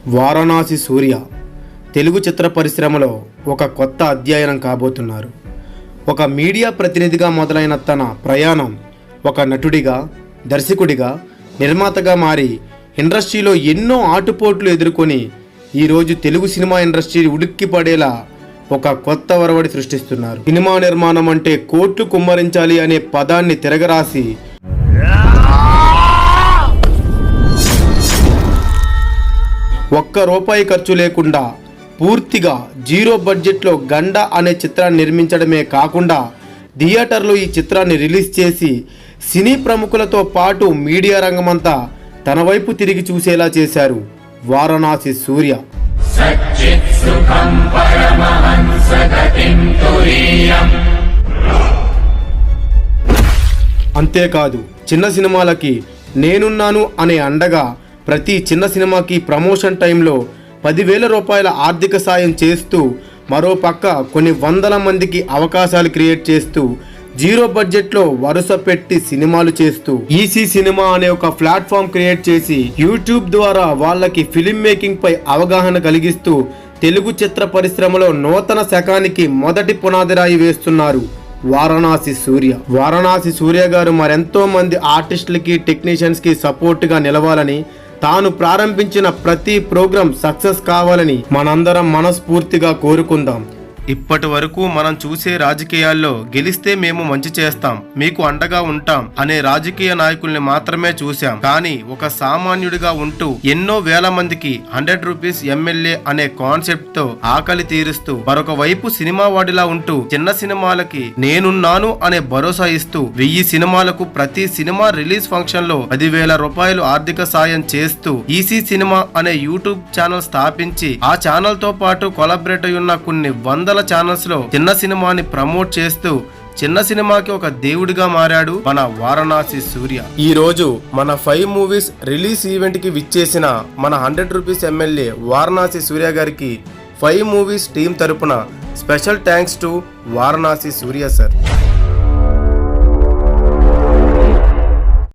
వారణాసి సూర్య తెలుగు చిత్ర పరిశ్రమలో ఒక కొత్త అధ్యయనం కాబోతున్నారు. ఒక మీడియా ప్రతినిధిగా మొదలైన తన ప్రయాణం ఒక నటుడిగా, దర్శకుడిగా, నిర్మాతగా మారి ఇండస్ట్రీలో ఎన్నో ఆటుపోట్లు ఎదుర్కొని ఈరోజు తెలుగు సినిమా ఇండస్ట్రీ ఉలిక్కిపడేలా ఒక కొత్త ఒరవడి సృష్టిస్తున్నారు. సినిమా నిర్మాణం అంటే కోట్లు కుమ్మరించాలి అనే పదాన్ని తిరగరాసి ₹1 ఖర్చు లేకుండా పూర్తిగా జీరో బడ్జెట్లో గండ అనే చిత్రాన్ని నిర్మించడమే కాకుండా థియేటర్లో ఈ చిత్రాన్ని రిలీజ్ చేసి సినీ ప్రముఖులతో పాటు మీడియా రంగమంతా తన వైపు తిరిగి చూసేలా చేశారు వారణాసి సూర్య. అంతేకాదు చిన్న సినిమాలకి నేనున్నాను అనే అండగా ప్రతి చిన్న సినిమాకి ప్రమోషన్ టైంలో ₹10,000 ఆర్థిక సాయం చేస్తూ మరో పక్క కొన్ని వందల మందికి అవకాశాలు క్రియేట్ చేస్తూ జీరో బడ్జెట్లో వరుస పెట్టి సినిమాలు చేస్తూ ఈసీ సినిమా అనే ఒక ప్లాట్ఫామ్ క్రియేట్ చేసి యూట్యూబ్ ద్వారా వాళ్ళకి ఫిల్మ్ మేకింగ్ పై అవగాహన కలిగిస్తూ తెలుగు చిత్ర పరిశ్రమలో నూతన శకానికి మొదటి పునాదిరాయి వేస్తున్నారు వారణాసి సూర్య. వారణాసి సూర్య గారు మరెంతో మంది ఆర్టిస్టులకి, టెక్నీషియన్స్కి సపోర్ట్గా నిలవాలని, తాను ప్రారంభించిన ప్రతి ప్రోగ్రాం సక్సెస్ కావాలని మనందరం మనస్ఫూర్తిగా కోరుకుందాం. ఇప్పటి వరకు మనం చూసే రాజకీయాల్లో గెలిస్తే మేము మంచి చేస్తాం, మీకు అండగా ఉంటాం అనే రాజకీయ నాయకుల్ని మాత్రమే చూశాం. కానీ ఒక సామాన్యుడిగా ఉంటూ ఎన్నో వేల మందికి ₹100 ఎమ్మెల్యే అనే కాన్సెప్ట్ తో ఆకలి తీరుస్తూ, మరొక వైపు సినిమా వాడిలా ఉంటూ చిన్న సినిమాలకి నేనున్నాను అనే భరోసా ఇస్తూ 1000 సినిమాలకు ప్రతి సినిమా రిలీజ్ ఫంక్షన్ లో ₹10,000 ఆర్థిక సాయం చేస్తూ ఈసీ సినిమా అనే యూట్యూబ్ ఛానల్ స్థాపించి ఆ ఛానల్ తో పాటు కొలాబరేట్ అయి ఉన్న కొన్ని వందల ఛానల్స్ లో చిన్న సినిమాని ప్రమోట్ చేస్తూ చిన్న సినిమాకి ఒక దేవుడిగా మారాడు మన వారణాసి సూర్య. ఈ రోజు మన 5 మూవీస్ రిలీజ్ ఈవెంట్ కి విచ్చేసిన మన ₹100 ఎమ్మెల్యే వారణాసి సూర్య గారికి 5 మూవీస్ టీం తరపున special thanks to Varanasi Surya sir.